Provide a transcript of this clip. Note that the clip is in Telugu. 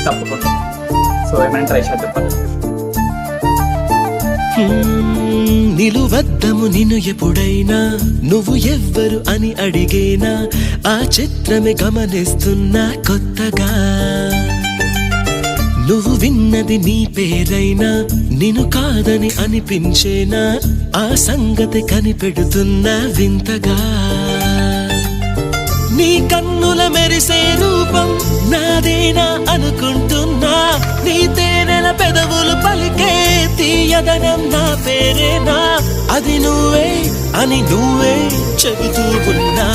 తప్పకుండా. సో ఏమైనా ట్రై చేద్దాం. నిలువద్దము నిన్ను ఎప్పుడైనా నువ్వు ఎవ్వరు అని అడిగేనా ఆ చిత్రమే గమనిస్తున్నా కొత్తగా నువ్వు విన్నది నీ పేరైనా నిన్ను కాదని అనిపించేనా ఆ సంగతి కనిపెడుతున్నా వింతగా నీ కన్నుల మెరిసే రూపం నాదేనా అనుకుంటున్నా నీ తేనెల పెదవులు పలికే తీయదనం నా పేరేనా అది నువ్వే అని నువ్వే చెబుతూ ఉన్నా